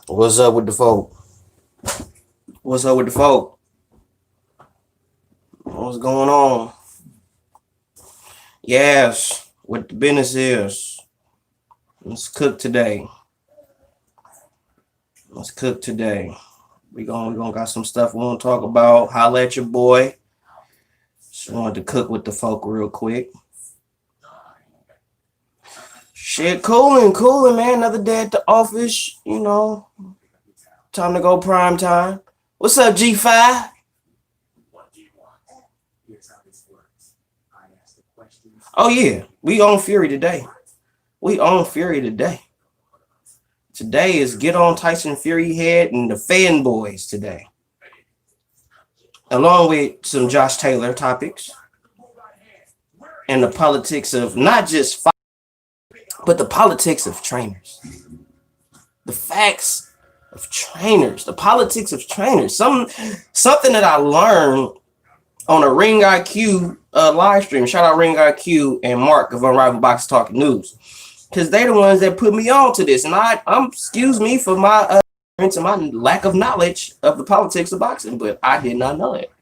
What's up with the folk? What's up with the folk? What's going on? Yes, what the business is. Let's cook today. We gonna got some stuff we want to talk about. Holla at your boy. Just wanted to cook with the folk real quick. Shit, cooling, man. Another day at the office, you know. Time to go prime time. What's up, G5? Oh yeah, we on Fury today. Today is Get On Tyson Fury Head and the Fanboys today. Along with some Josh Taylor topics. And the politics of not just fight, but the politics of trainers. The facts of trainers. The politics of trainers. Something that I learned on a Ring IQ live stream. Shout out Ring IQ and Mark of Unrivaled Box Talking News. Because they're the ones that put me on to this. And I'm excuse me for my my lack of knowledge of the politics of boxing, but I did not know it.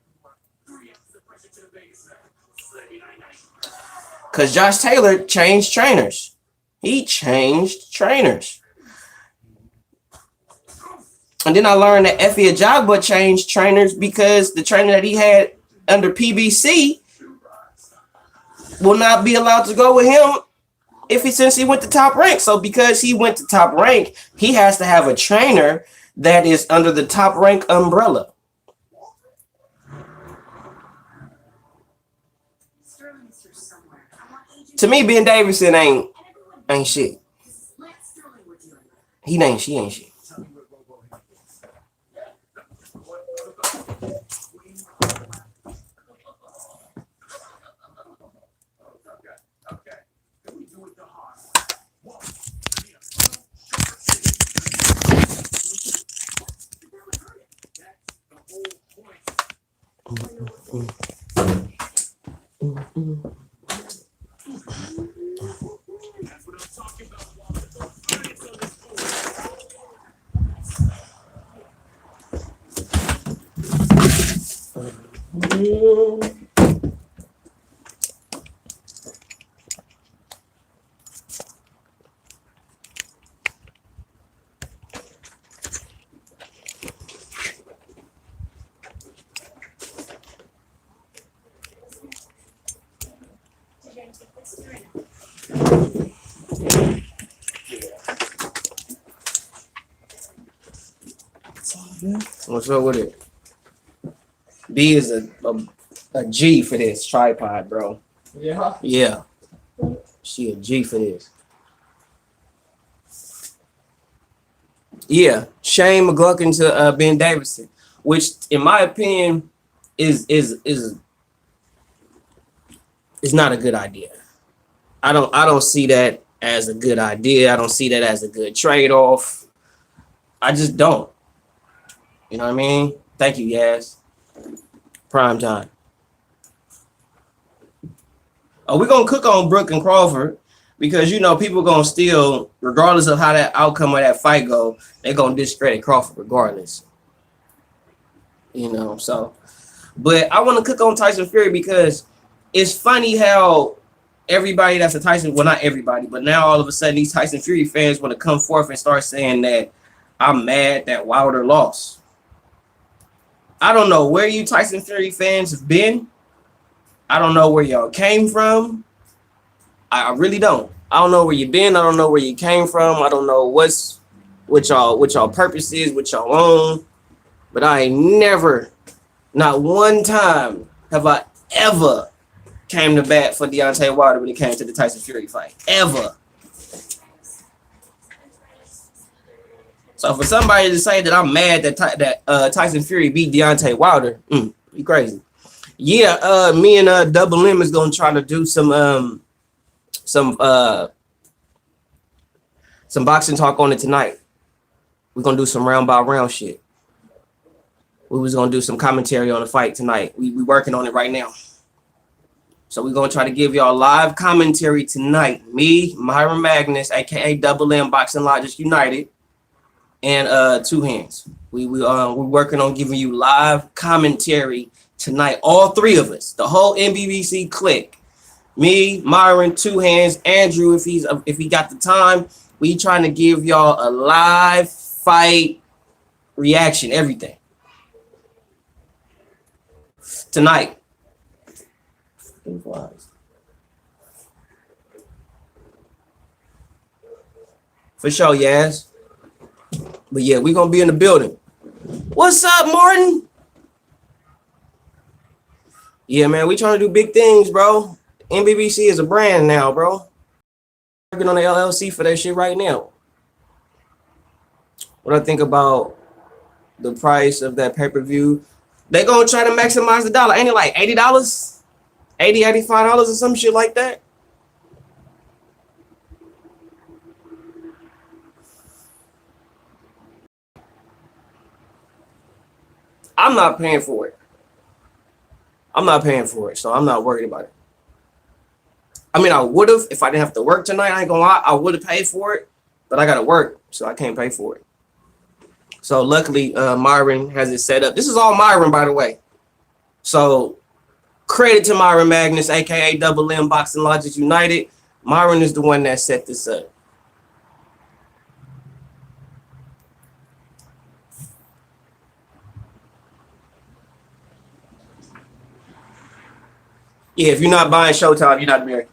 Because Josh Taylor changed trainers. He changed trainers. And then I learned that Effie Ajagba changed trainers because the trainer that he had under PBC will not be allowed to go with him since he went to Top Rank. So because he went to Top Rank, he has to have a trainer that is under the Top Rank umbrella. To me, Ben Davison ain't shit. He ain't shit. What's up with it? B is a G for this tripod, bro. Yeah. She a G for this. Yeah. Shane McGluckin to Ben Davison, which in my opinion is not a good idea. I don't see that as a good idea. I don't see that as a good trade-off. I just don't. You know what I mean? Thank you, Yaz. Prime time. Oh, we're going to cook on Brooke and Crawford because, you know, people going to still, regardless of how that outcome of that fight go, they're going to discredit Crawford regardless. You know, so. But I want to cook on Tyson Fury because it's funny how everybody that's a Tyson, well, not everybody, but now all of a sudden these Tyson Fury fans want to come forth and start saying that I'm mad that Wilder lost. I don't know where you Tyson Fury fans have been. I don't know where y'all came from. I really don't. I don't know where you've been. I don't know where you came from. I don't know what y'all purpose is, what y'all own. But I ain't never, not one time, have I ever came to bat for Deontay Wilder when it came to the Tyson Fury fight. Ever. So for somebody to say that I'm mad that Tyson Fury beat Deontay Wilder, you crazy. Yeah, me and Double M is gonna try to do some boxing talk on it tonight. We're gonna do some round by round shit. We was gonna do some commentary on the fight tonight. We working on it right now. So we're gonna try to give y'all live commentary tonight. Me, Myron Magnus, aka Double M Boxing Logic United, and Two Hands. We're working on giving you live commentary tonight. All three of us, the whole NBBC clique. Me, Myron, Two Hands, Andrew, if he got the time. We trying to give y'all a live fight reaction, everything. Tonight. For sure, yes. But yeah, we're gonna be in the building. What's up, Martin? Yeah, man, we trying to do big things, bro. NBBC is a brand now, bro. Working on the LLC for that shit right now. What I think about the price of that pay-per-view, they gonna try to maximize the dollar. Ain't it like $80? $80, $85 or some shit like that? I'm not paying for it. I'm not paying for it, so I'm not worried about it. I mean, I would have if I didn't have to work tonight. I ain't gonna lie, I would have paid for it, but I gotta work, so I can't pay for it. So luckily, Myron has it set up. This is all Myron, by the way. So credit to Myron Magnus, aka Double M Boxing Logic United. Myron is the one that set this up. Yeah, if you're not buying Showtime, you're not American.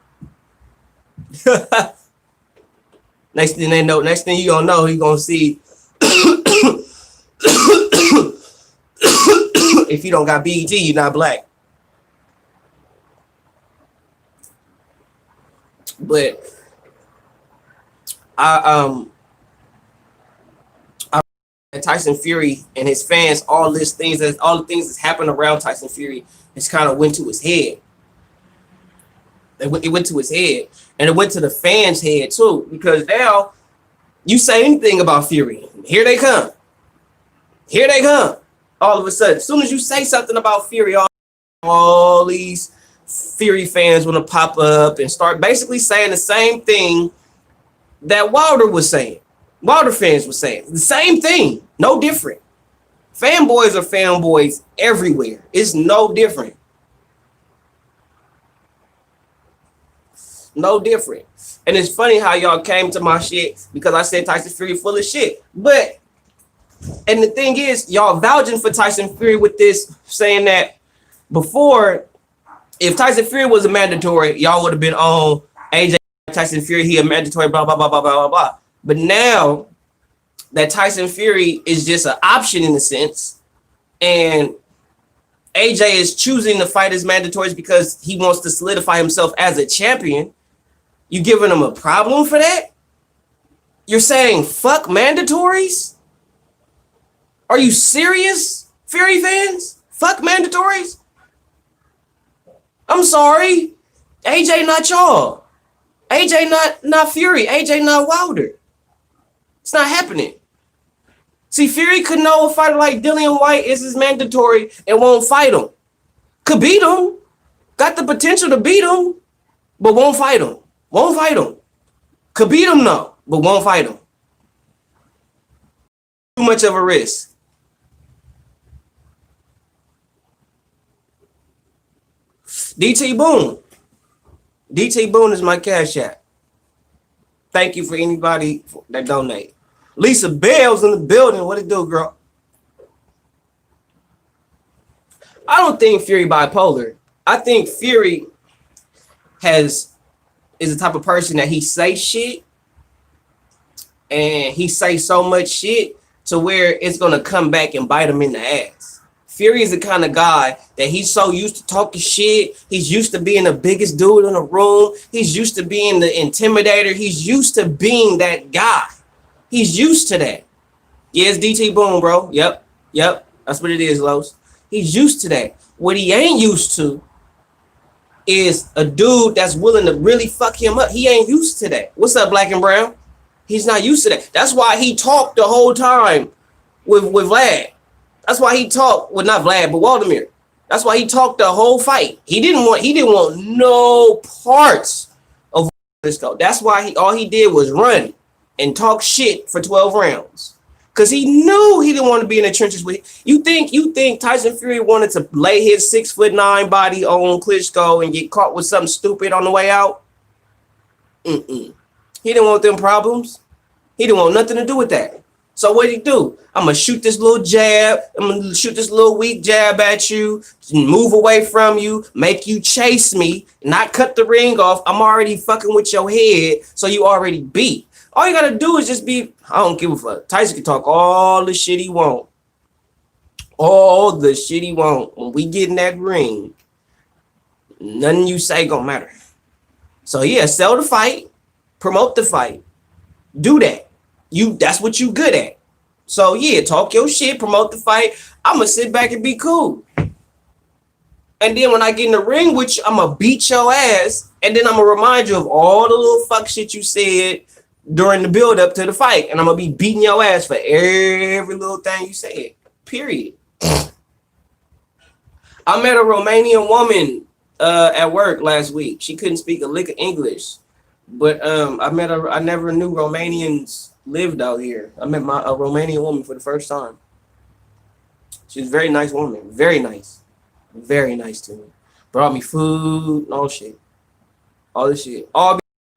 Next thing you gonna know, you gonna see if you don't got BET, you're not black. But Tyson Fury and his fans, all the things that's happened around Tyson Fury, it's kind of went to his head. It went to his head, and it went to the fans' head too, because now you say anything about Fury, here they come. Here they come. All of a sudden, as soon as you say something about Fury, all these Fury fans want to pop up and start basically saying the same thing that Wilder was saying. Wilder fans were saying the same thing, no different. Fanboys are fanboys everywhere. It's no different. No different. And it's funny how y'all came to my shit because I said Tyson Fury full of shit. But, and the thing is, y'all vouching for Tyson Fury with this, saying that before, if Tyson Fury was a mandatory, y'all would have been on AJ Tyson Fury, he a mandatory, blah, blah, blah, blah, blah, blah, blah. But now that Tyson Fury is just an option in a sense, and AJ is choosing to fight as mandatories because he wants to solidify himself as a champion, you giving him a problem for that? You're saying fuck mandatories? Are you serious, Fury fans? Fuck mandatories? I'm sorry. AJ not y'all. AJ not Fury. AJ not Wilder. It's not happening. See, Fury could know a fighter like Dillian White is his mandatory and won't fight him. Could beat him. Got the potential to beat him, but won't fight him. Won't fight him. Could beat him, no, but won't fight him. Too much of a risk. DT Boone. DT Boone is my cash app. Thank you for anybody that donate. Lisa Bell's in the building. What it do, girl? I don't think Fury bipolar. I think Fury is the type of person that he say shit, and he say so much shit to where it's gonna come back and bite him in the ass. Fury is the kind of guy that he's so used to talking shit. He's used to being the biggest dude in the room. He's used to being the intimidator. He's used to being that guy. He's used to that. Yes, DT Boom, bro. Yep. That's what it is, Los. He's used to that. What he ain't used to is a dude that's willing to really fuck him up. He ain't used to that. What's up, Black and Brown? He's not used to that. That's why he talked the whole time with Vlad. That's why he talked with not Vlad, but Waldemir. That's why he talked the whole fight. He didn't want no parts of this though. That's why all he did was run and talk shit for 12 rounds. Cause he knew he didn't want to be in the trenches with. You think Tyson Fury wanted to lay his 6'9" body on Klitschko and get caught with something stupid on the way out? He didn't want them problems. He didn't want nothing to do with that. So what did he do? I'm gonna shoot this little jab. I'm gonna shoot this little weak jab at you, move away from you, make you chase me, not cut the ring off. I'm already fucking with your head, so you already beat. All you gotta do is just be, I don't give a fuck. Tyson can talk all the shit he want. All the shit he want. When we get in that ring, nothing you say gonna matter. So yeah, sell the fight, promote the fight. Do that. That's what you good at. So yeah, talk your shit, promote the fight. I'm gonna sit back and be cool. And then when I get in the ring with you, I'm gonna beat your ass. And then I'm gonna remind you of all the little fuck shit you said during the build up to the fight, and I'm gonna be beating your ass for every little thing you said. Period. I met a Romanian woman at work last week. She couldn't speak a lick of English, but I met her. I never knew Romanians lived out here. I met a Romanian woman for the first time. She's a very nice woman. Very nice to me. Brought me food, all shit, all this shit.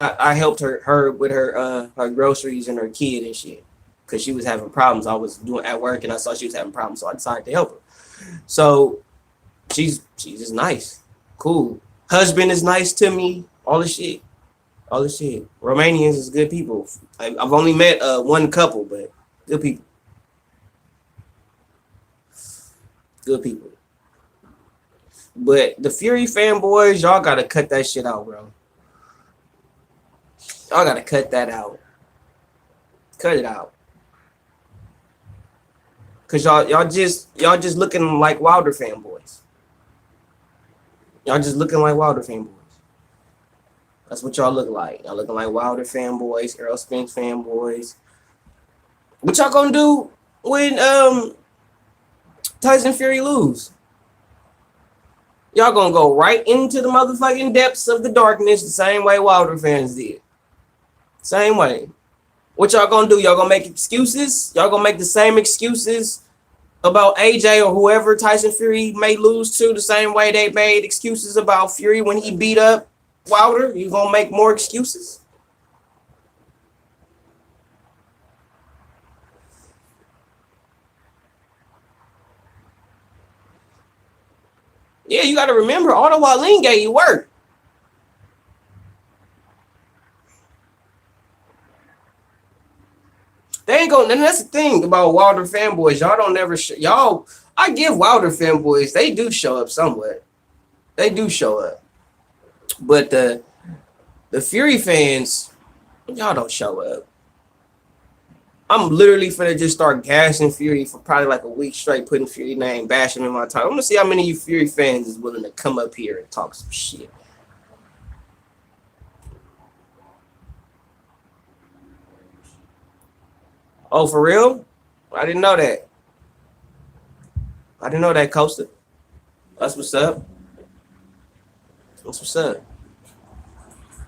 I helped her with her groceries and her kid and shit, because she was having problems. I was doing at work and I saw she was having problems, so I decided to help her. So she's just nice, cool. Husband is nice to me. All the shit. Romanians is good people. I've only met one couple, but good people. Good people. But the Fury fanboys, y'all gotta cut that shit out, bro. Y'all gotta cut that out. Cut it out. Cause y'all just looking like Wilder fanboys. Y'all just looking like Wilder fanboys. That's what y'all look like. Y'all looking like Wilder fanboys, Errol Spence fanboys. What y'all gonna do when Tyson Fury lose? Y'all gonna go right into the motherfucking depths of the darkness the same way Wilder fans did. Same way. What y'all gonna do? Y'all gonna make excuses? Y'all gonna make the same excuses about AJ or whoever Tyson Fury may lose to, the same way they made excuses about Fury when he beat up Wilder? You gonna make more excuses? Yeah, you gotta remember, all the while Lin gave you work. They ain't gonna, and that's the thing about Wilder fanboys. Y'all don't never y'all. I give Wilder fanboys, they do show up somewhat. They do show up, but the Fury fans, y'all don't show up. I'm literally finna just start gassing Fury for probably like a week straight, putting Fury name, bashing him in my time. I'm gonna see how many of you Fury fans is willing to come up here and talk some shit. Oh, for real? I didn't know that. I didn't know that, Costa. That's what's up. That's what's up.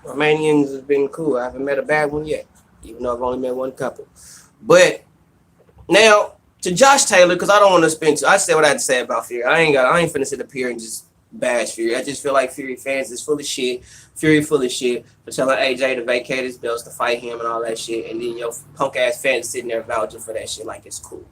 Romanians have been cool. I haven't met a bad one yet, even though I've only met one couple. But now to Josh Taylor, because I don't want to spend. I said what I had to say about Fury. I ain't finna sit up here and just bash Fury. I just feel like Fury fans is full of shit. Fury full of shit for telling AJ to vacate his belts to fight him and all that shit, and then your punk ass fans sitting there vouching for that shit like it's cool.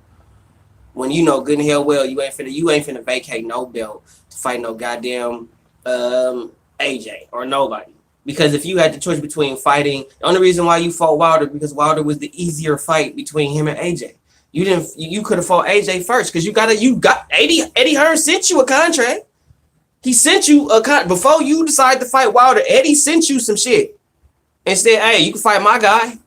When you know good and hell well you ain't finna vacate no belt to fight no goddamn AJ or nobody. Because if you had the choice between fighting, the only reason why you fought Wilder because Wilder was the easier fight between him and AJ. You didn't. You could have fought AJ first because you got Eddie Hearn sent you a contract. He sent you a contract before you decided to fight Wilder. Eddie sent you some shit and said, "Hey, you can fight my guy,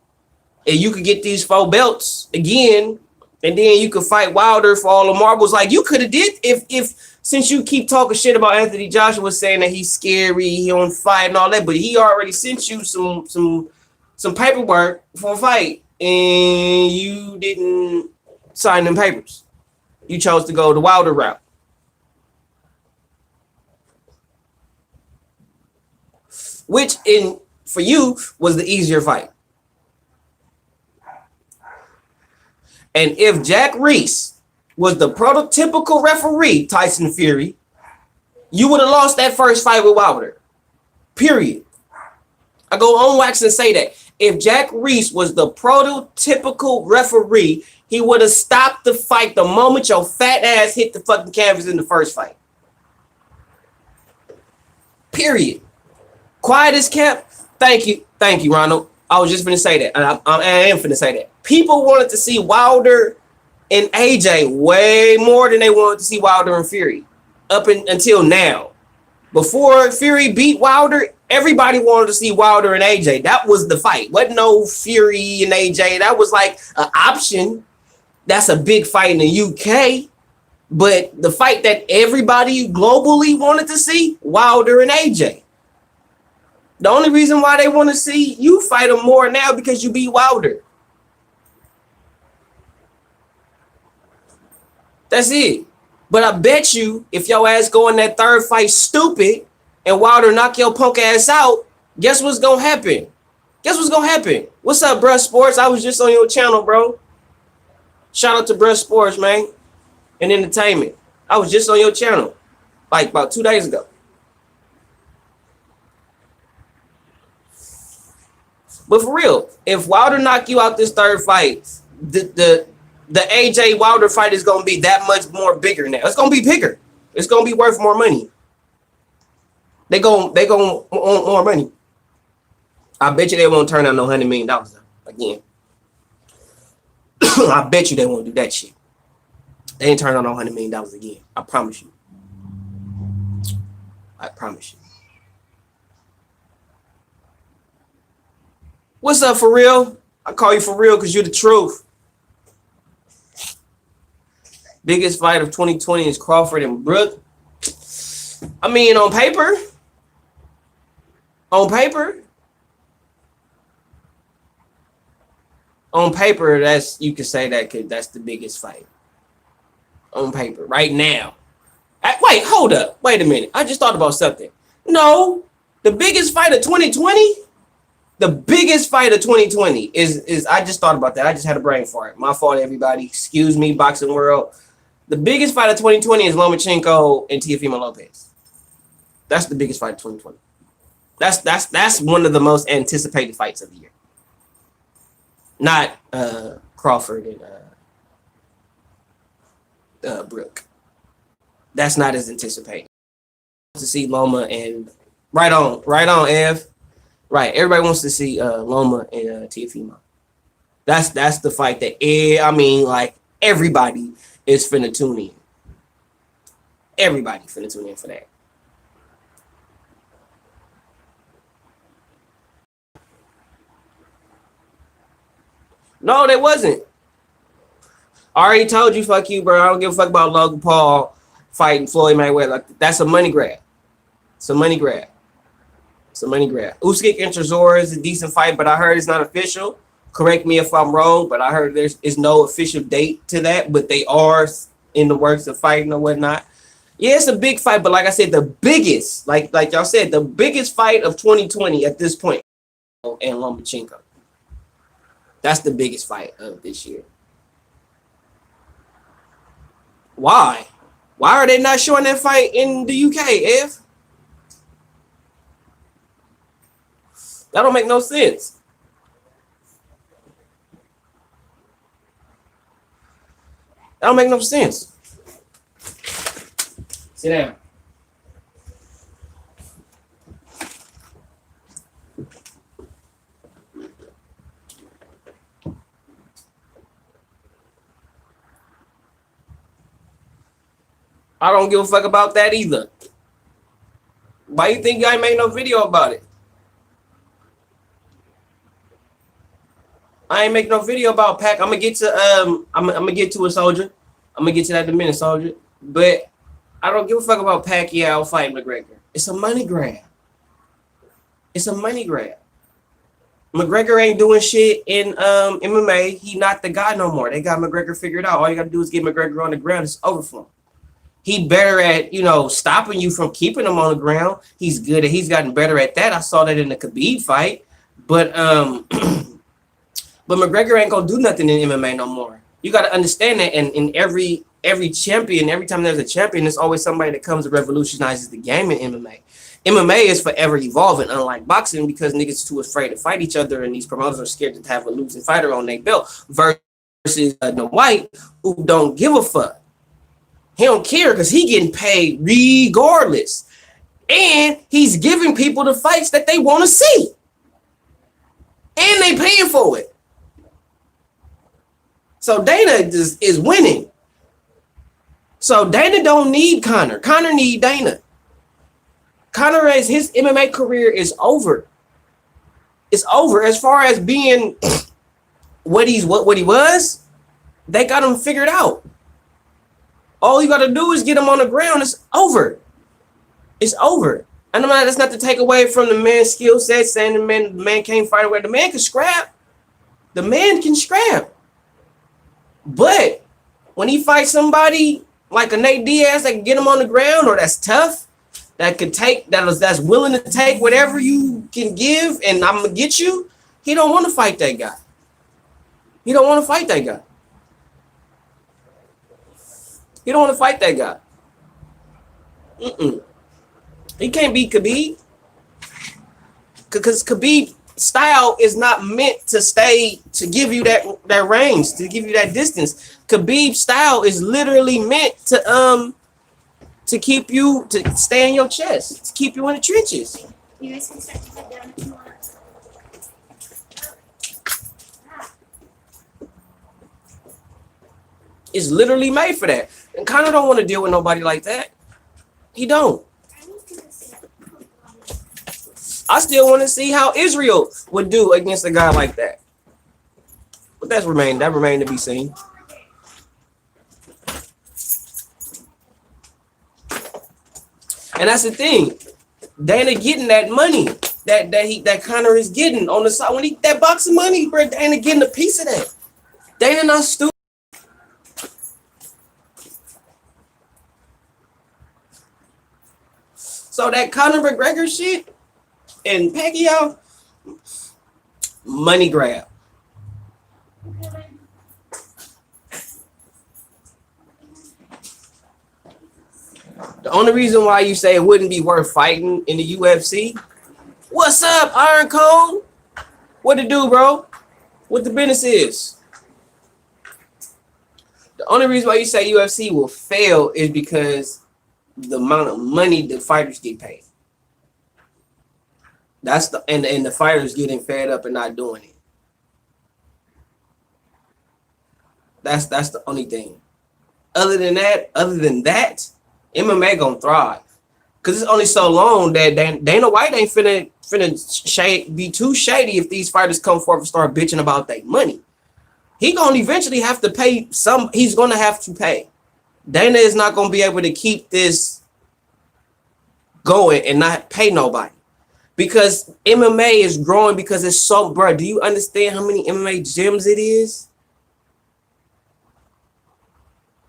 and you could get these 4 belts again, and then you could fight Wilder for all the marbles." Like you could have did if since you keep talking shit about Anthony Joshua saying that he's scary, he don't fight and all that, but he already sent you some paperwork for a fight, and you didn't sign them papers. You chose to go the Wilder route. Which for you was the easier fight. And if Jack Reese was the prototypical referee, Tyson Fury, you would have lost that first fight with Wilder. Period. I go on wax and say that. If Jack Reese was the prototypical referee, he would have stopped the fight the moment your fat ass hit the fucking canvas in the first fight. Period. Quiet as kept. Thank you, Ronald. I was just finna say that. I am finna say that. People wanted to see Wilder and AJ way more than they wanted to see Wilder and Fury until now. Before Fury beat Wilder, everybody wanted to see Wilder and AJ. That was the fight. Wasn't no Fury and AJ. That was like an option. That's a big fight in the UK. But the fight that everybody globally wanted to see, Wilder and AJ. The only reason why they want to see you fight him more now because you beat Wilder. That's it. But I bet you if your ass go in that third fight stupid and Wilder knock your punk ass out, guess what's going to happen? What's up, Bruh Sports? I was just on your channel, bro. Shout out to Bruh Sports, man. And entertainment. I was just on your channel like about 2 days ago. But for real, if Wilder knock you out this third fight, the AJ Wilder fight is gonna be that much more bigger now. It's gonna be bigger. It's gonna be worth more money. They gon' want more money. I bet you they won't turn out no $100 million again. I bet you they won't do that shit. They ain't turn out no $100 million again. I promise you. What's up, for real? I call you for real because you're the truth. Biggest fight of 2020 is Crawford and Brook. I mean, on paper, that's you could say that's the biggest fight. On paper, right now. Wait, hold up. Wait a minute. I just thought about something. No, the biggest fight of 2020. The biggest fight of 2020 is I just thought about that. I just had a brain fart. My fault, everybody. Excuse me, boxing world. The biggest fight of 2020 is Lomachenko and Teofimo Lopez. That's the biggest fight of 2020. That's one of the most anticipated fights of the year. Not Crawford and Brook. That's not as anticipated. To see Loma and right on, Ev. Right, everybody wants to see Loma and Teofimo. That's the fight that like everybody is finna tune in. Everybody finna tune in for that. No, they wasn't. I already told you, fuck you, bro. I don't give a fuck about Logan Paul fighting Floyd Mayweather. Like, that's a money grab. It's a money grab. Usyk and Chisora is a decent fight, but I heard it's not official. Correct me if I'm wrong, but I heard there's no official date to that, but they are in the works of fighting or whatnot. Yeah, it's a big fight, but like I said, the biggest, like y'all said, the biggest fight of 2020 at this point, and Lomachenko. That's the biggest fight of this year. Why? Why are they not showing that fight in the UK, Ev? That don't make no sense. That don't make no sense. Sit down. I don't give a fuck about that either. Why you think I made no video about it? I ain't make no video about Pac. I'm gonna get to I'm gonna get to a soldier. I'm gonna get to that in a minute, soldier. But I don't give a fuck about Pacquiao fighting McGregor. It's a money grab. It's a money grab. McGregor ain't doing shit in MMA. He not the guy no more. They got McGregor figured out. All you gotta do is get McGregor on the ground. It's over for him. He better at, stopping you from keeping him on the ground. He's good at. He's gotten better at that. I saw that in the Khabib fight. But but McGregor ain't gonna do nothing in MMA no more. You got to understand that. And in every champion, every time there's a champion, there's always somebody that comes and revolutionizes the game in MMA. MMA is forever evolving, unlike boxing, because niggas too afraid to fight each other, and these promoters are scared to have a losing fighter on their belt. Versus the white, who don't give a fuck. He don't care because he getting paid regardless, and he's giving people the fights that they want to see, and they paying for it. So Dana is winning. So Dana don't need Conor. Conor need Dana. Conor, as his MMA career is over. It's over. As far as being what he was, they got him figured out. All you got to do is get him on the ground. It's over. It's over. And that's not to take away from the man's skill set, saying the man can't fight away. The man can scrap. The man can scrap. But when he fights somebody like a Nate Diaz that can get him on the ground, or that's tough, that could take, that's willing to take whatever you can give, and I'm gonna get you, he don't want to fight that guy. He don't want to fight that guy. He don't want to fight that guy. He can't beat Khabib, because Khabib style is not meant to give you that range, to give you that distance. Khabib style is literally meant to keep you, to stay in your chest, to keep you in the trenches. You guys can start to get down if you want. It's literally made for that. And Conor don't want to deal with nobody like that. He don't. I still want to see how Israel would do against a guy like that. But that remained to be seen. And that's the thing. Dana getting that money that Conor is getting on the side. When that boxing money, bro, Dana getting a piece of that. Dana not stupid. So that Conor McGregor shit and Pacquiao, money grab. The only reason why you say it wouldn't be worth fighting in the UFC, what's up, Iron Cone? What to do, bro? What the business is? The only reason why you say UFC will fail is because the amount of money the fighters get paid. That's and the fighters getting fed up and not doing it. That's the only thing. Other than that, MMA gonna thrive. Cause it's only so long that Dana White ain't finna be too shady if these fighters come forward and start bitching about their money. He gonna eventually have to pay some. He's gonna have to pay. Dana is not gonna be able to keep this going and not pay nobody. Because MMA is growing because it's so, bro. Do you understand how many MMA gyms it is?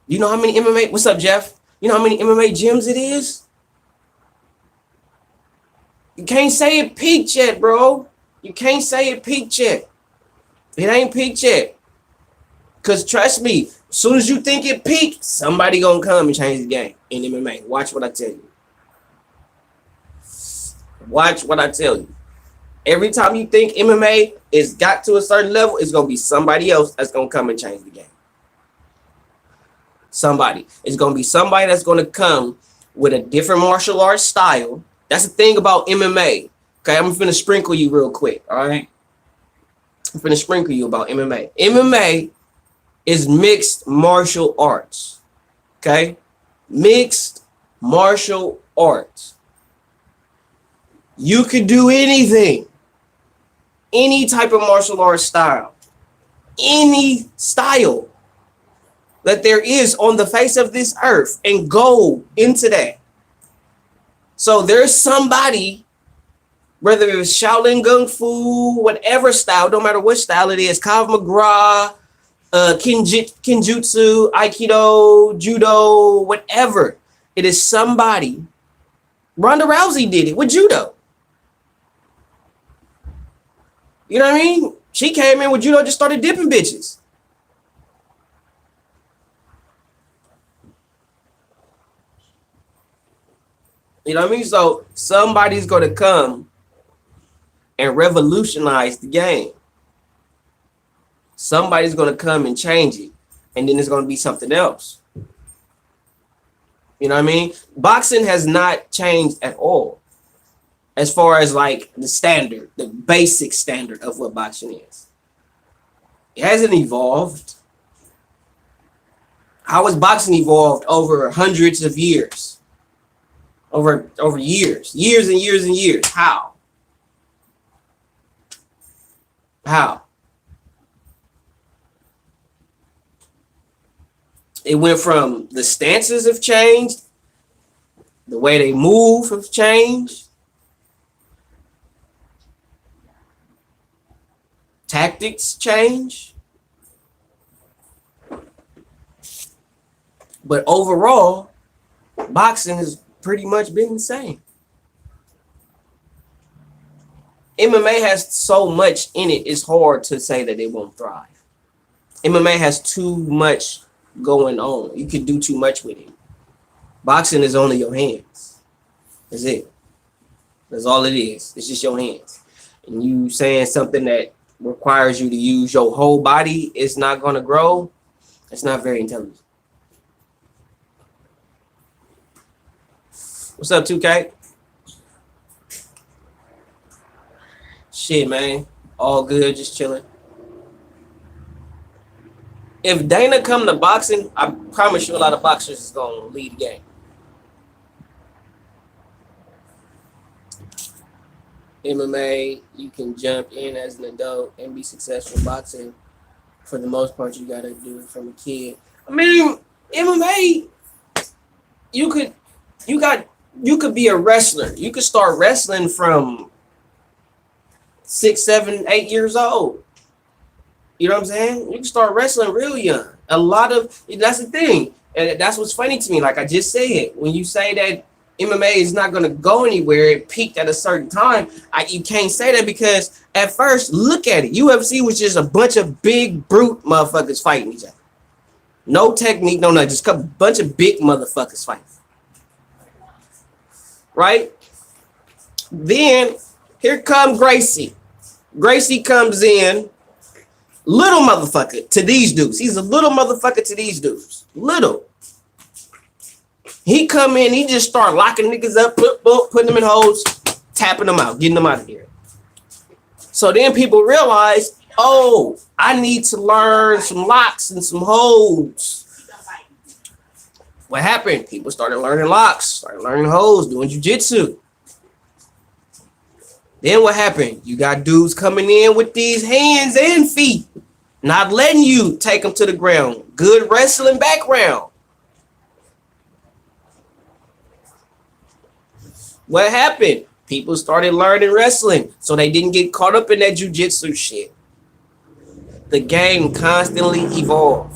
You know how many MMA? What's up, Jeff? You know how many MMA gyms it is? You can't say it peaked yet, bro. You can't say it peaked yet. It ain't peaked yet. Because trust me, as soon as you think it peaked, somebody gonna come and change the game in MMA. Watch what I tell you. Watch what I tell you. Every time you think MMA is got to a certain level, it's gonna be somebody else that's gonna come and change the game. Somebody. It's gonna be somebody that's gonna come with a different martial arts style. That's the thing about MMA. Okay, I'm finna sprinkle you real quick. All right, I'm finna sprinkle you about MMA. MMA is mixed martial arts. Okay, Mixed martial arts. You could do anything. Any type of martial arts style. Any style that there is on the face of this earth and go into that. So there's somebody, whether it's Shaolin Kung Fu, whatever style, no matter what style it is, Krav Maga, Kenjutsu, Aikido, Judo, whatever. It is somebody. Ronda Rousey did it with Judo. You know what I mean? She came in with Judo, just started dipping bitches. You know what I mean? So somebody's going to come and revolutionize the game. Somebody's going to come and change it. And then it's going to be something else. You know what I mean? Boxing has not changed at all. As far as like the standard, the basic standard of what boxing is. It hasn't evolved. How has boxing evolved over hundreds of years? Over years and years and years. How? It went from the stances have changed, the way they move have changed, tactics change, but overall, boxing has pretty much been the same. MMA has so much in it, it's hard to say that it won't thrive. MMA has too much going on. You can do too much with it. Boxing is only your hands. That's it. That's all it is. It's just your hands. And you saying something that requires you to use your whole body is not going to grow. It's not very intelligent. What's up, 2K? Shit, man. All good, just chilling. If Dana come to boxing, I promise you a lot of boxers is going to lead the game. MMA, you can jump in as an adult and be successful. Boxing, for the most part, you got to do it from a kid. I mean, MMA, you could be a wrestler. You could start wrestling from 6, 7, 8 years old. You know what I'm saying? You can start wrestling real young. That's the thing. And that's what's funny to me. Like I just said, when you say that MMA is not going to go anywhere, it peaked at a certain time, you can't say that because at first, look at it. UFC was just a bunch of big brute motherfuckers fighting each other. No technique, no nothing. Just a bunch of big motherfuckers fighting. Right? Then, here comes Gracie. Gracie comes in. Little motherfucker to these dudes. He's a little motherfucker to these dudes. Little. He come in, he just start locking niggas up, putting them in holes, tapping them out, getting them out of here. So then people realize, oh, I need to learn some locks and some holds. What happened? People started learning locks, started learning holds, doing jiu-jitsu. Then what happened? You got dudes coming in with these hands and feet, not letting you take them to the ground. Good wrestling background. What happened? People started learning wrestling, so they didn't get caught up in that jiu-jitsu shit. The game constantly evolved.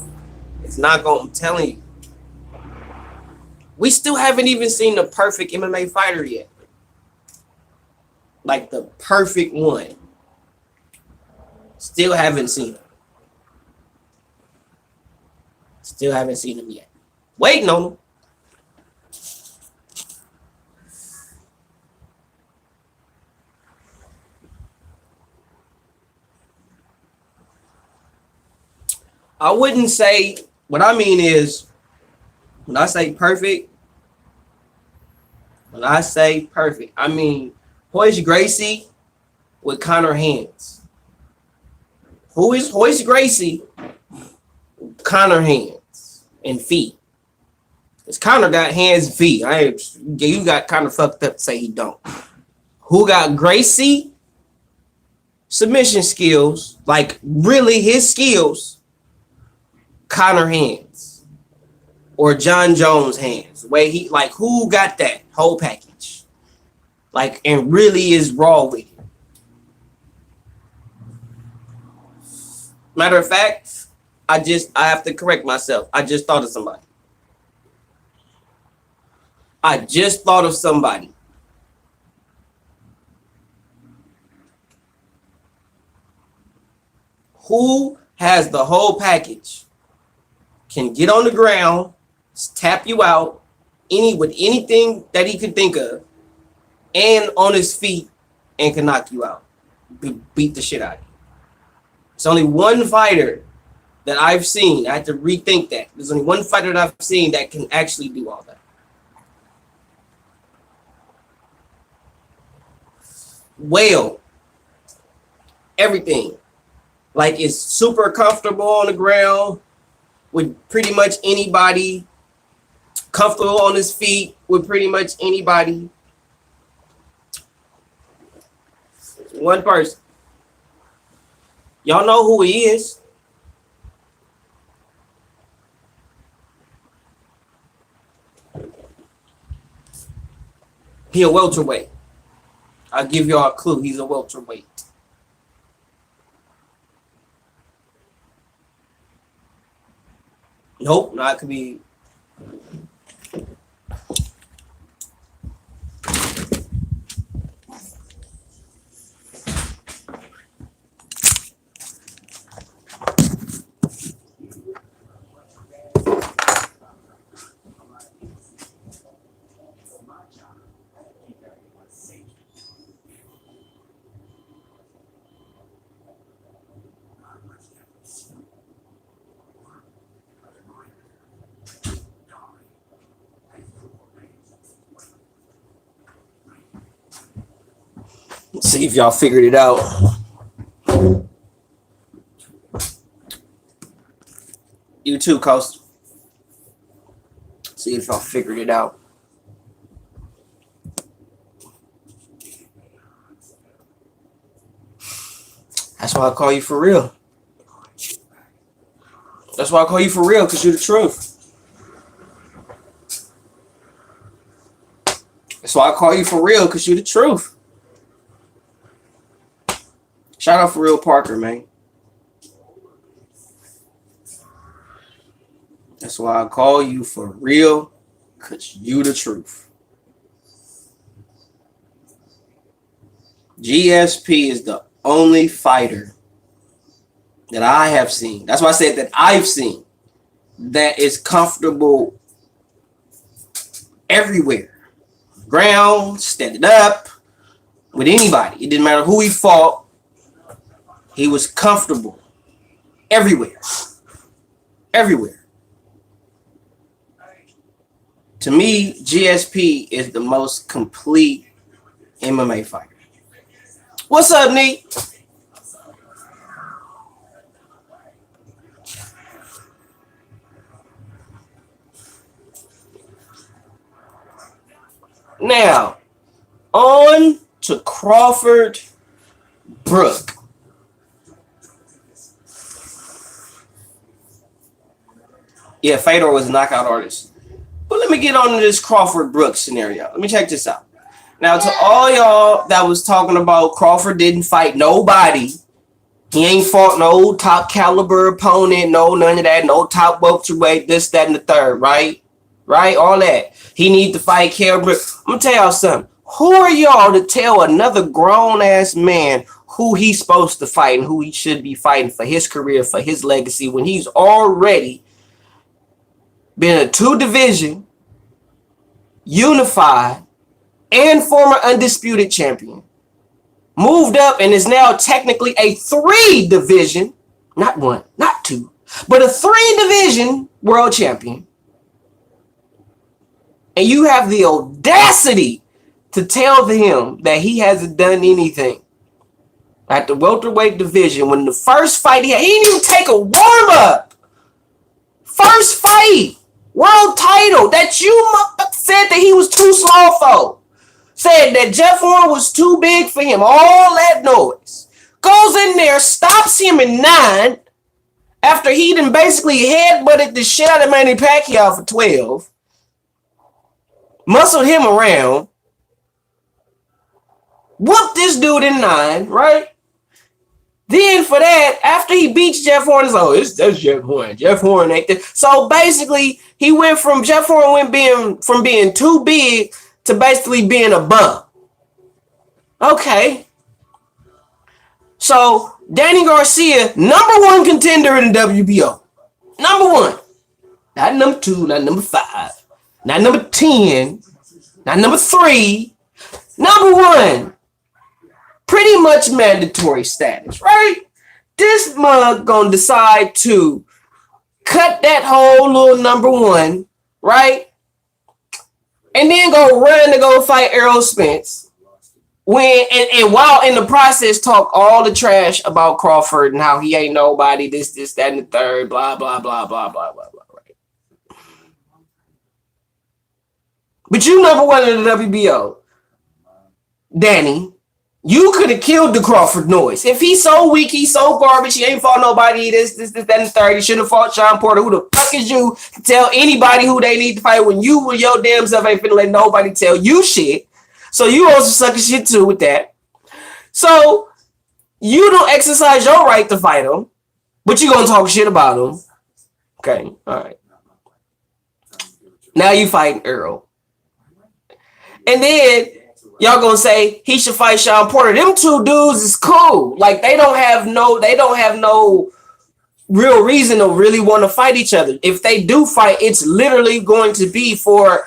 It's not going, I'm telling you. We still haven't even seen the perfect MMA fighter yet. Like the perfect one. Still haven't seen him. Still haven't seen him yet. Waiting on him. I wouldn't say, what I mean is, when I say perfect, I mean Royce Gracie with Conor hands. Who is Royce Gracie? Conor hands and feet. Because Conor got hands feet. You got kind of fucked up to say he don't. Who got Gracie submission skills, like really his skills? Conor hands or John Jones hands. The way he like who got that whole package? Like and really is raw with it. Matter of fact, I have to correct myself. I just thought of somebody. Who has the whole package? Can get on the ground, tap you out, with anything that he could think of, and on his feet, and can knock you out, beat the shit out of you. It's only one fighter that I've seen. I had to rethink that. There's only one fighter that I've seen that can actually do all that. Well, everything. Like is super comfortable on the ground with pretty much anybody. Comfortable on his feet with pretty much anybody. One person. Y'all know who he is. He a welterweight. I'll give y'all a clue. He's a welterweight. Nope, not could be. Let's see if y'all figured it out. You too, Coast. See if y'all figured it out. That's why I call you for real. That's why I call you for real, because you're the truth. That's why I call you for real, because you're the truth. Shout out for real Parker, man. That's why I call you for real, because you the truth. GSP is the only fighter that I have seen. That's why I said that I've seen that is comfortable everywhere. Ground, standing up, with anybody. It didn't matter who he fought. He was comfortable everywhere. Everywhere. To me, GSP is the most complete MMA fighter. What's up, Neat? Now, on to Crawford Brook. Yeah, Fedor was a knockout artist. But let me get on to this Crawford Brooks scenario. Let me check this out. Now, to all y'all that was talking about Crawford didn't fight nobody. He ain't fought no top caliber opponent, no none of that, no top welterweight, this, that, and the third, right? Right? All that. He need to fight Kell Brooks. I'm going to tell y'all something. Who are y'all to tell another grown-ass man who he's supposed to fight and who he should be fighting for his career, for his legacy, when he's already been a 2-division, unified, and former undisputed champion, moved up and is now technically a 3-division, not 1, not 2, but a 3-division world champion. And you have the audacity to tell him that he hasn't done anything at the welterweight division when the first fight he didn't even take a warm-up. First fight world title that you said that he was too small for. Said that Jeff Horn was too big for him. All that noise. Goes in there, stops him in 9 after he done basically headbutted the shit out of Manny Pacquiao for 12. Muscled him around. Whooped this dude in 9, right? Then for that, after he beats Jeff Horn, it's like, that's Jeff Horn. Jeff Horn ain't this. So basically, he went from Jeff Horn from being too big to basically being a bum. Okay. So Danny Garcia, number 1 contender in the WBO. Number 1. Not number 2, not number 5, not number 10, not number 3. Number 1. Pretty much mandatory status, right? This mug gonna decide to cut that whole little number 1, right? And then go run to go fight Errol Spence. And while in the process talk all the trash about Crawford and how he ain't nobody, this, that, and the third, blah, blah, blah, blah, blah, blah, blah, right? But you number 1 in the WBO, Danny. You could have killed the Crawford noise. If he's so weak, he's so garbage, he ain't fought nobody, this, that, and the third. He shouldn't have fought Sean Porter. Who the fuck is you to tell anybody who they need to fight when you with your damn self ain't finna let nobody tell you shit? So you also sucking shit too with that. So you don't exercise your right to fight him, but you gonna talk shit about him. Okay, all right. Now you fighting Earl. And then y'all gonna say he should fight Sean Porter. Them two dudes is cool. Like they don't have no real reason to really want to fight each other. If they do fight, it's literally going to be for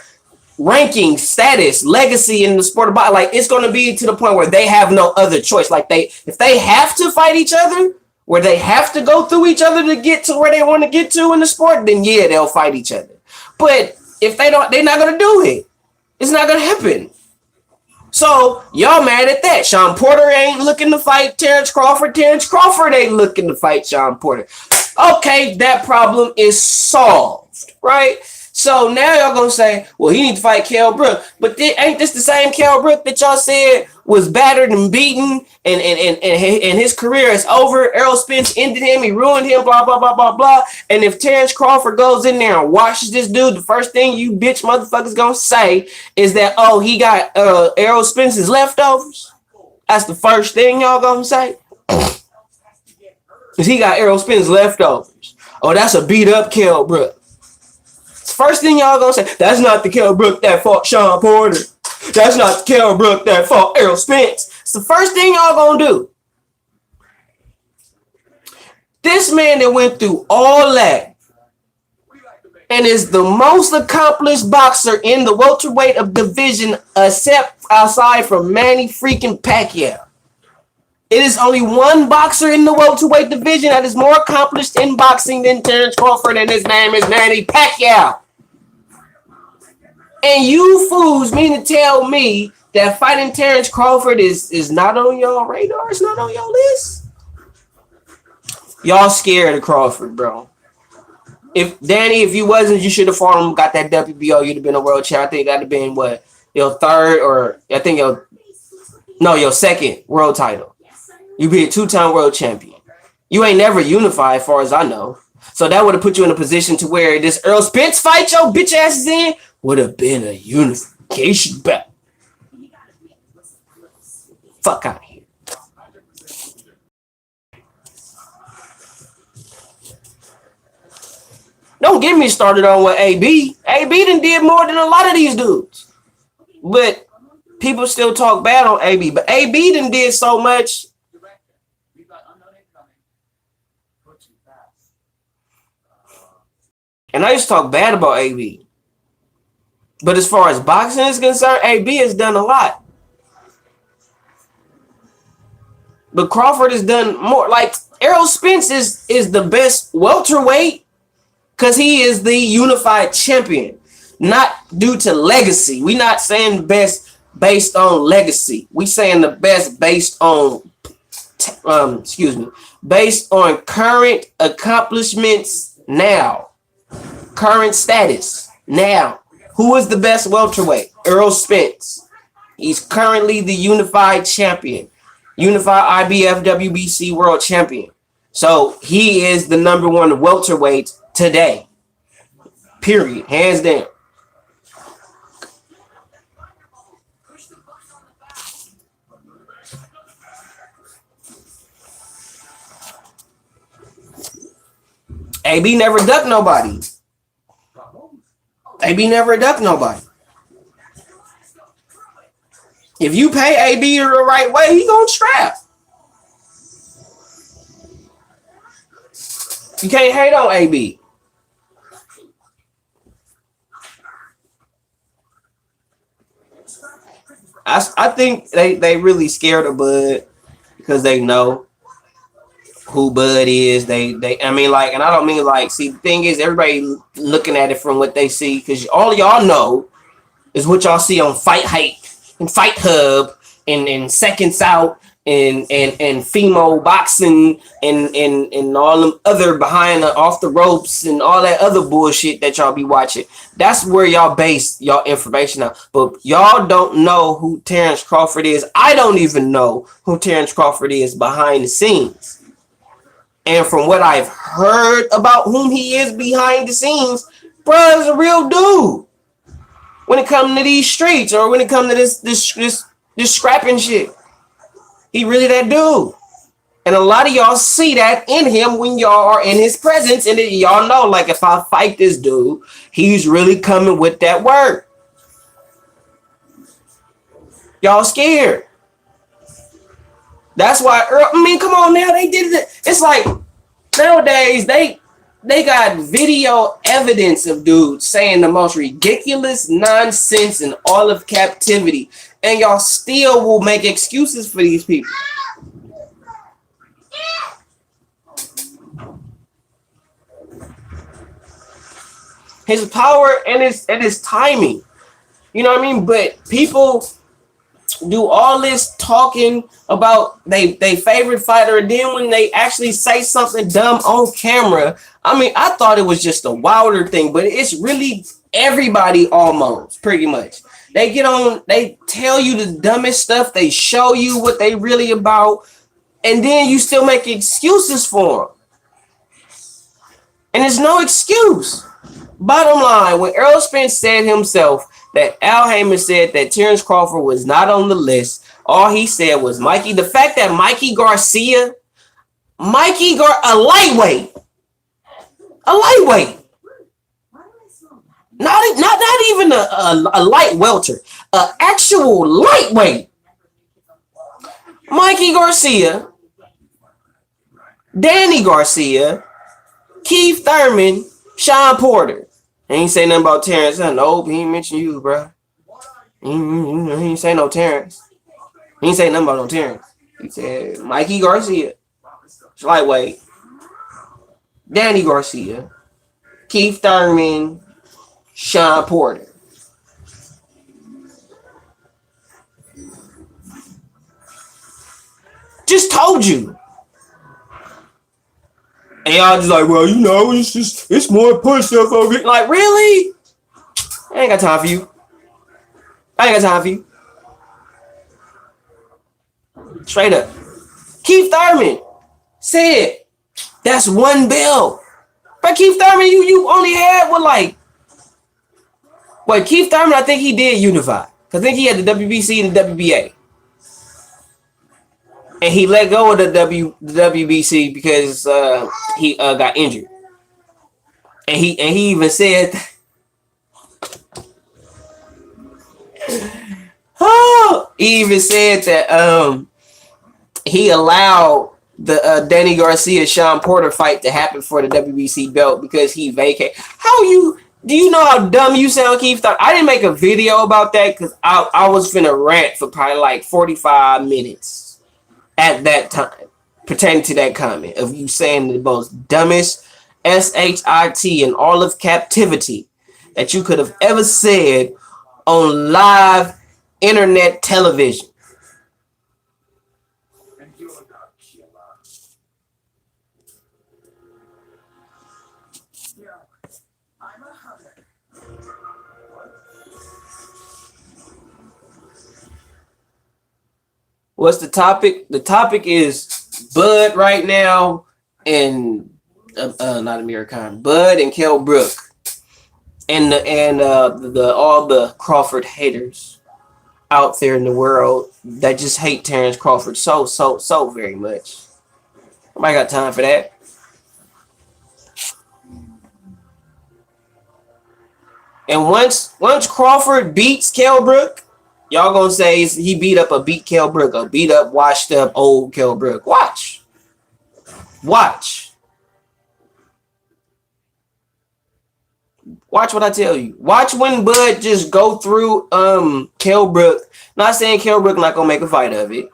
ranking, status, legacy in the sport of boxing. Like it's going to be to the point where they have no other choice. Like if they have to fight each other, where they have to go through each other to get to where they want to get to in the sport, then yeah, they'll fight each other. But if they don't, they're not going to do it. It's not going to happen. So y'all mad at that. Sean Porter ain't looking to fight Terence Crawford. Terence Crawford ain't looking to fight Sean Porter. Okay, that problem is solved, right? So now y'all gonna say, well, he needs to fight Kell Brook. But ain't this the same Kell Brook that y'all said was battered and beaten and his career is over? Errol Spence ended him, he ruined him, blah, blah, blah, blah, blah. And if Terence Crawford goes in there and washes this dude, the first thing you bitch motherfuckers gonna say is that, oh, he got Errol Spence's leftovers. That's the first thing y'all gonna say. Because he got Errol Spence's leftovers. Oh, that's a beat up Kell Brook. First thing y'all gonna say, that's not the Kell Brook that fought Sean Porter. That's not the Kell Brook that fought Errol Spence. It's the first thing y'all gonna do. This man that went through all that and is the most accomplished boxer in the welterweight of division, except outside from Manny freaking Pacquiao. It is only one boxer in the welterweight division that is more accomplished in boxing than Terence Crawford, and his name is Manny Pacquiao. And you fools mean to tell me that fighting Terence Crawford is not on your radar? It's not on your list? Y'all scared of Crawford, bro. If you wasn't, you should have fought him, got that WBO, you'd have been a world champ. I think that'd have been what, your third, or I think your second world title. You'd be a 2-time world champion. You ain't never unified, as far as I know. So that would have put you in a position to where this Errol Spence fight your bitch asses in would have been a unification bout. Fuck out of here. Don't get me started on what AB. AB done did more than a lot of these dudes. But people still talk bad on AB. But AB done did so much. And I used to talk bad about AB. But as far as boxing is concerned, AB has done a lot. But Crawford has done more. Like, Errol Spence is the best welterweight because he is the unified champion. Not due to legacy. We're not saying best based on legacy. We saying the best based on, based on current accomplishments now. current status now. Who is the best welterweight? Errol Spence. He's currently the unified champion, unified IBF WBC world champion. So he is the number one welterweight today. Period. Hands down. AB never ducked nobody. AB never ducked nobody. If you pay AB the right way, he gonna strap. You can't hate on AB. I think they really scared of Bud because they know who Bud is. They I mean, like, and I don't mean like, see, the thing is, everybody looking at it from what they see, because all y'all know is what y'all see on Fight Hype and Fight Hub and Seconds Out and Femo Boxing and all them other behind the off the ropes and all that other bullshit that y'all be watching. That's where y'all base y'all information out. But y'all don't know who Terence Crawford is. I don't even know who Terence Crawford is behind the scenes. And from what I've heard about whom he is behind the scenes, bruh is a real dude. When it comes to these streets, or when it comes to this scrapping shit, he really that dude. And a lot of y'all see that in him when y'all are in his presence, and y'all know, like, if I fight this dude, he's really coming with that word. Y'all scared. That's why, I mean, come on now, they did it. It's like nowadays they got video evidence of dudes saying the most ridiculous nonsense in all of captivity, and y'all still will make excuses for these people. His power and his timing, you know what I mean? But people do all this talking about they favorite fighter, and then when they actually say something dumb on camera, I mean, I thought it was just a Wilder thing, but it's really everybody almost, pretty much. They get on, they tell you the dumbest stuff, they show you what they really about, and then you still make excuses for them. And there's no excuse. Bottom line, when Errol Spence said himself that Al Heyman said that Terence Crawford was not on the list, all he said was Mikey. The fact that Mikey Garcia, a lightweight, not even a light welter, an actual lightweight. Mikey Garcia, Danny Garcia, Keith Thurman, Sean Porter. He ain't say nothing about Terence. Nope, he ain't mention you, bro. He ain't say no Terence. He ain't say nothing about no Terence. He said Mikey Garcia, lightweight, Danny Garcia, Keith Thurman, Sean Porter. Just told you. And y'all just like, well, you know, it's more push stuff over it. Like, really? I ain't got time for you. Straight up. Keith Thurman said that's one bill. But Keith Thurman, you only had what, like, wait, Keith Thurman, I think he did unify. I think he had the WBC and the WBA. And he let go of the WBC because he got injured. And he even said, he even said that he allowed the Danny Garcia Sean Porter fight to happen for the WBC belt because he vacated. Do you know how dumb you sound, Keith? I didn't make a video about that because I was finna rant for probably like 45 minutes at that time pertaining to that comment of you saying the most dumbest shit in all of captivity that you could have ever said on live internet television. What's the topic? The topic is Bud right now and not Amir Khan, Bud and Kell Brook and the all the Crawford haters out there in the world that just hate Terence Crawford so very much. Nobody got time for that. And once Crawford beats Kell Brook, y'all gonna say he beat up a beat Kell Brook, a beat up, washed up old Kell Brook. Watch. Watch what I tell you. Watch when Bud just go through Kell Brook. Not saying Kell Brook not gonna make a fight of it.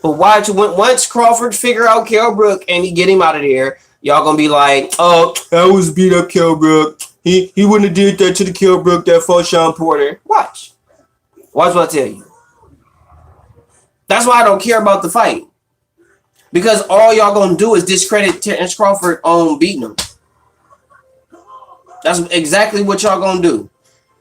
But watch when once Crawford figure out Kell Brook and he get him out of there, y'all gonna be like, oh, that was beat up Kell Brook. He wouldn't have did that to the Kell Brook that fought Sean Porter. Watch what I tell you. That's why I don't care about the fight. Because all y'all gonna do is discredit Terence Crawford on beating him. That's exactly what y'all gonna do.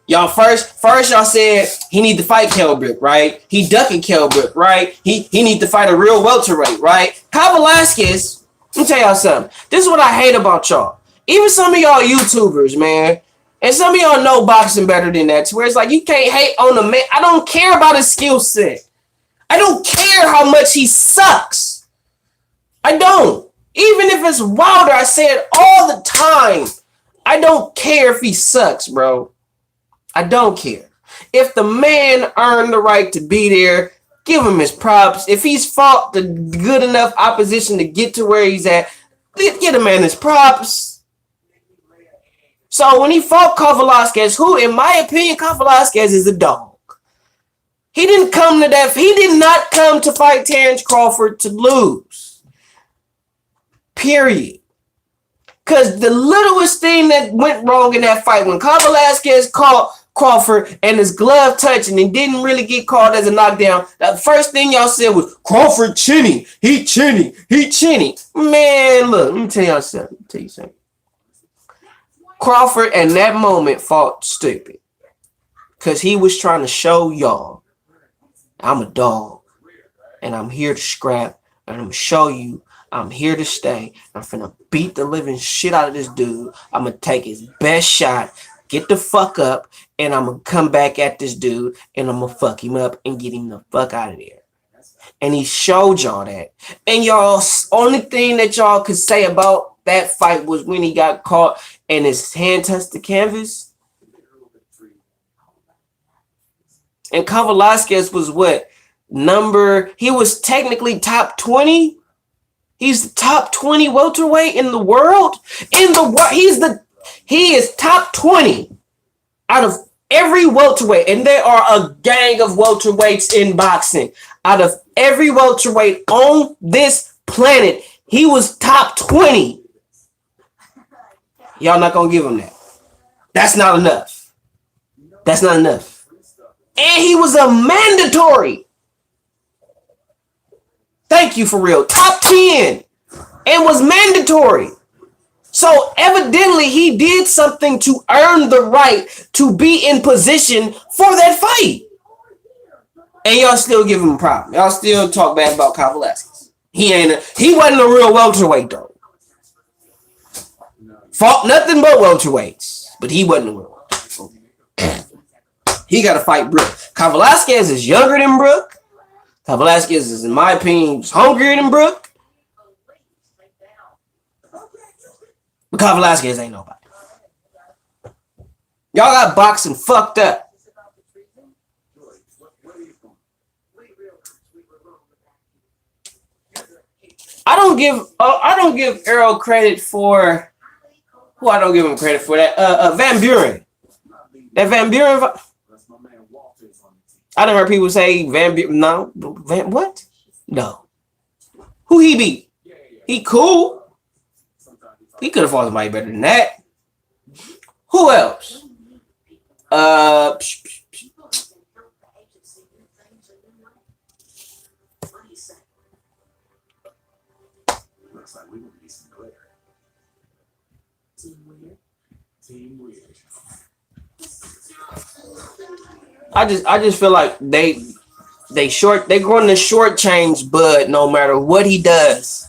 Y'all first y'all said he need to fight Kell Brook, right? He ducking Kell Brook, right? He need to fight a real welterweight, right? Kyle Velasquez, let me tell y'all something. This is what I hate about y'all. Even some of y'all YouTubers, man, and some of y'all know boxing better than that, to where it's like you can't hate on a man. I don't care about his skill set. I don't care how much he sucks. I don't. Even if it's Wilder, I say it all the time. I don't care if he sucks, bro. I don't care. If the man earned the right to be there, give him his props. If he's fought the good enough opposition to get to where he's at, get the man his props. So when he fought Kyle Velasquez, who, in my opinion, Kyle Velasquez is a dog. He didn't come to that. He did not come to fight Terence Crawford to lose. Period. Because the littlest thing that went wrong in that fight, when Kyle Velasquez caught Crawford and his glove touching and didn't really get called as a knockdown, the first thing y'all said was, Crawford chinny. He chinny. He chinny. Man, look, let me tell y'all something. Crawford in that moment fought stupid. Because he was trying to show y'all, I'm a dog. And I'm here to scrap. And I'm going to show you I'm here to stay. I'm finna beat the living shit out of this dude. I'm going to take his best shot, get the fuck up, and I'm going to come back at this dude, and I'm going to fuck him up and get him the fuck out of there. And he showed y'all that. And y'all, only thing that y'all could say about that fight was when he got caught and his hand touched the canvas. And Kyle Velasquez was what? He was technically top 20. He's the top 20 welterweight in the world. He is top 20 out of every welterweight. And there are a gang of welterweights in boxing. Out of every welterweight on this planet, he was top 20. Y'all not gonna give him that. That's not enough. That's not enough. And he was a mandatory. Thank you, for real. Top 10 and was mandatory. So evidently he did something to earn the right to be in position for that fight. And y'all still give him a problem. Y'all still talk bad about Kyle Velasquez. He wasn't a real welterweight though. Fought nothing but welterweights, but he wasn't a real welterweight. He got to fight Brook. Kyle Velasquez is younger than Brook. Kyle Velasquez is, in my opinion, hungrier than Brook. But Kyle Velasquez ain't nobody. Y'all got boxing fucked up. I don't give Errol credit for who I don't give him credit for that. Van Buren. That Van Buren. I done heard people say Van Buren. No, what? No. Who he beat? He cool. He could have fought somebody better than that. Who else? I just feel like They're going to shortchange Bud no matter what he does.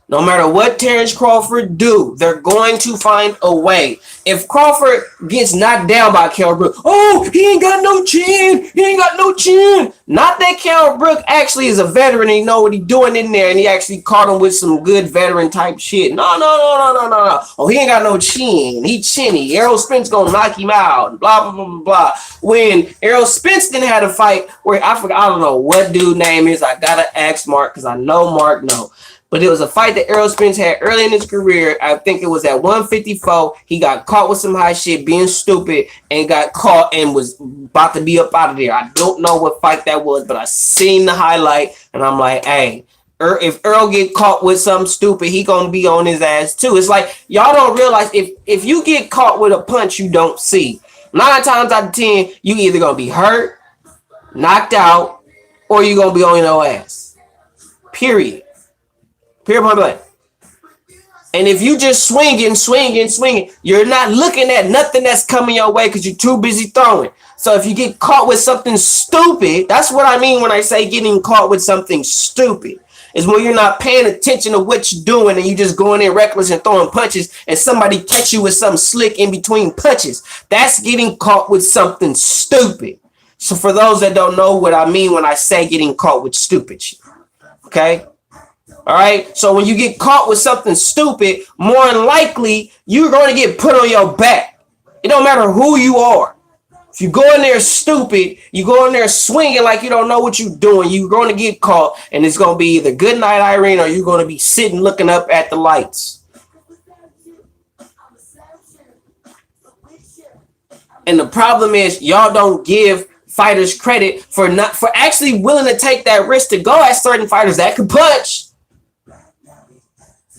No matter what Terence Crawford do, they're going to find a way. If Crawford gets knocked down by Kell Brook, oh, he ain't got no chin. He ain't got no chin. Not that Kell Brook actually is a veteran and he know what he's doing in there and he actually caught him with some good veteran type shit. No. Oh, he ain't got no chin. He chinny. Errol Spence gonna knock him out. Blah, blah, blah, blah, blah. When Errol Spence didn't have a fight where I don't know what dude name is. I gotta ask Mark because I know Mark know. But it was a fight that Errol Spence had early in his career. I think it was at 154. He got caught with some high shit, being stupid, and got caught and was about to be up out of there. I don't know what fight that was, but I seen the highlight, and I'm like, hey, if Earl get caught with something stupid, he gonna be on his ass too. It's like y'all don't realize if you get caught with a punch you don't see, 9 times out of 10, you either gonna be hurt, knocked out, or you gonna be on your ass. Period. Point blank. And if you just swinging, you're not looking at nothing that's coming your way because you're too busy throwing. So if you get caught with something stupid, that's what I mean when I say getting caught with something stupid. Is when you're not paying attention to what you're doing and you just going in reckless and throwing punches and somebody catch you with something slick in between punches. That's getting caught with something stupid. So for those that don't know what I mean when I say getting caught with stupid shit. Okay? All right. So when you get caught with something stupid, more than likely you're going to get put on your back. It don't matter who you are. If you go in there stupid, you go in there swinging like you don't know what you're doing, you're going to get caught, and it's going to be either good night, Irene, or you're going to be sitting looking up at the lights. And the problem is y'all don't give fighters credit for actually willing to take that risk to go at certain fighters that can punch.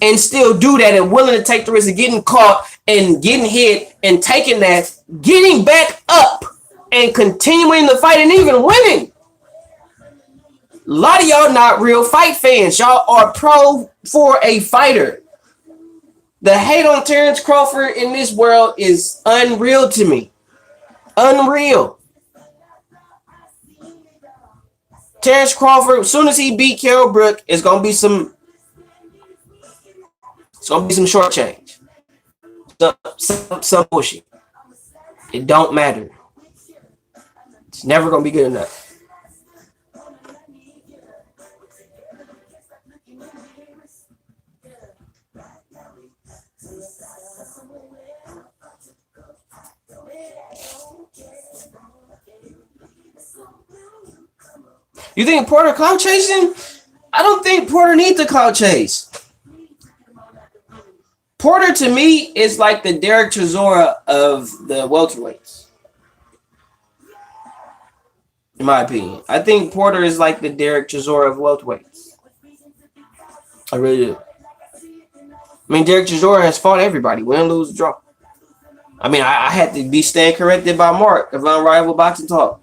And still do that and willing to take the risk of getting caught and getting hit and taking that, getting back up and continuing the fight and even winning. A lot of y'all not real fight fans. Y'all are pro for a fighter. The hate on Terence Crawford in this world is unreal to me. Unreal. Terence Crawford, as soon as he beat Kell Brook, it's going to be some short change. Some bullshit. It don't matter. It's never going to be good enough. You think Porter clout chasing? I don't think Porter needs a clout chase. Porter to me is like the Derek Chisora of the welterweights. In my opinion. I think Porter is like the Derek Chisora of welterweights. I really do. I mean, Derek Chisora has fought everybody. Win, lose, draw. I mean, I had to be staying corrected by Mark of Unrivaled Boxing Talk.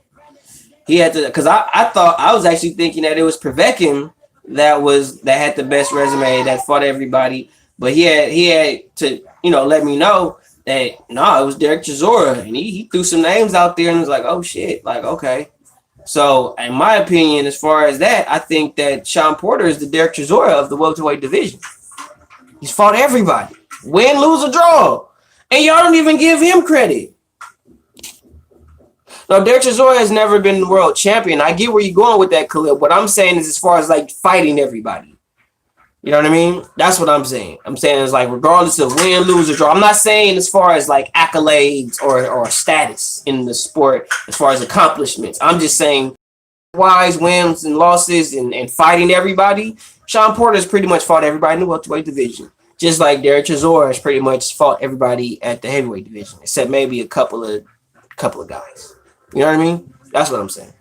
He had to, because I thought, I was actually thinking that it was Povetkin that had the best resume, that fought everybody. But he had to, let me know that it was Derek Chisora, and he threw some names out there and was like, oh shit, like okay. So in my opinion, as far as that, I think that Sean Porter is the Derek Chisora of the welterweight division. He's fought everybody, win, lose, or draw, and y'all don't even give him credit. No, Derek Chisora has never been the world champion. I get where you're going with that, Khalil. What I'm saying is as far as like fighting everybody. You know what I mean? That's what I'm saying. I'm saying it's like regardless of win, lose, or draw. I'm not saying as far as like accolades or status in the sport as far as accomplishments. I'm just saying wise wins and losses and fighting everybody. Sean Porter has pretty much fought everybody in the welterweight division. Just like Derek Chisora has pretty much fought everybody at the heavyweight division, except maybe a couple of guys. You know what I mean? That's what I'm saying.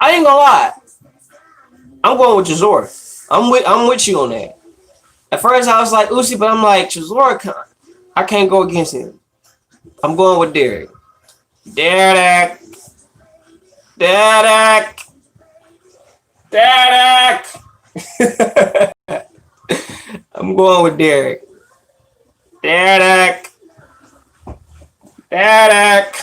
I ain't gonna lie. I'm going with Chisora. I'm with you on that. At first I was like Usyk, but I'm like Chisora. I can't go against him. I'm going with Derek. Derek. I'm going with Derek. Derek. Derek.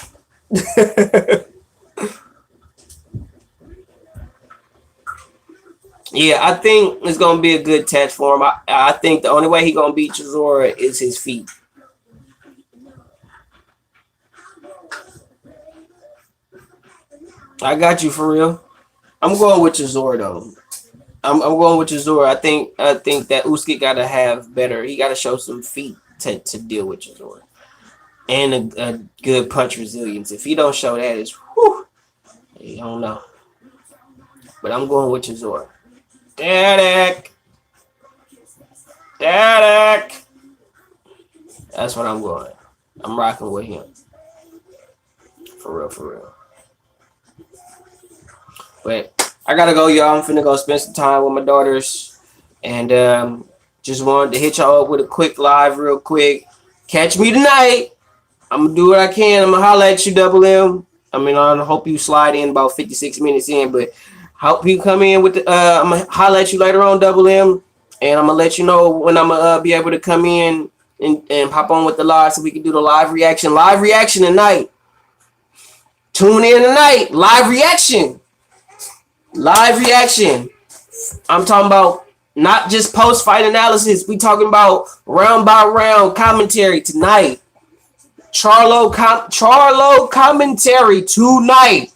Yeah, I think it's gonna be a good test for him. I think the only way he gonna beat Chisora is his feet. I got you for real. I'm going with Chisora though. I'm going with Chisora. I think that Usyk gotta have better. He gotta show some feet to deal with Chisora and a good punch resilience. If he don't show that, it's whew, I don't know. But I'm going with Chisora. Derek. Derek. That's what I'm going. I'm rocking with him. For real, for real. But I gotta go, y'all. I'm finna go spend some time with my daughters. And just wanted to hit y'all up with a quick live real quick. Catch me tonight. I'm gonna do what I can. I'm gonna holler at you, Double M. I mean, I hope you slide in about 56 minutes in, but hope you come in with the I'm gonna holler at you later on, Double M. And I'm gonna let you know when I'm gonna be able to come in and pop on with the live so we can do the live reaction. Live reaction tonight. Tune in tonight. Live reaction. Live reaction. I'm talking about not just post-fight analysis. We talking about round by round commentary tonight. Charlo commentary tonight.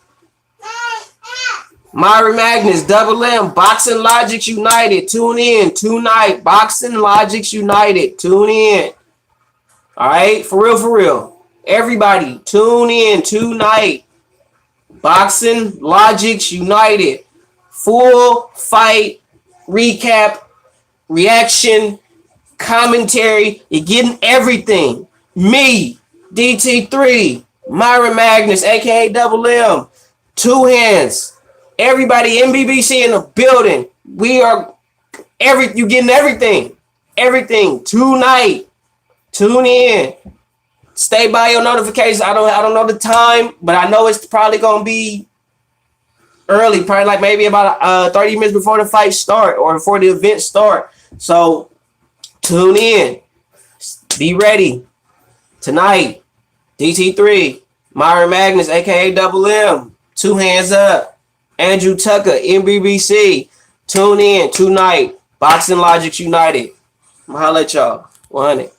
Myra Magnus, Double M, Boxing Logics United. Tune in tonight. Boxing Logics United. Tune in. All right, for real, for real. Everybody, tune in tonight. Boxing Logics United. Full fight recap, reaction, commentary. You're getting everything. Me, DT3, Myra Magnus, aka Double M, Two Hands. Everybody, MBBC in the building. We are you getting everything. Everything tonight. Tune in. Stay by your notifications. I don't know the time, but I know it's probably gonna be early, probably like maybe about 30 minutes before the fight start or before the event start. So tune in. Be ready. Tonight, DT3, Myra Magnus, aka Double M, Two Hands Up, Andrew Tucker, MBBC. Tune in tonight. Boxing Logics United. I'm gonna holla at y'all. 100.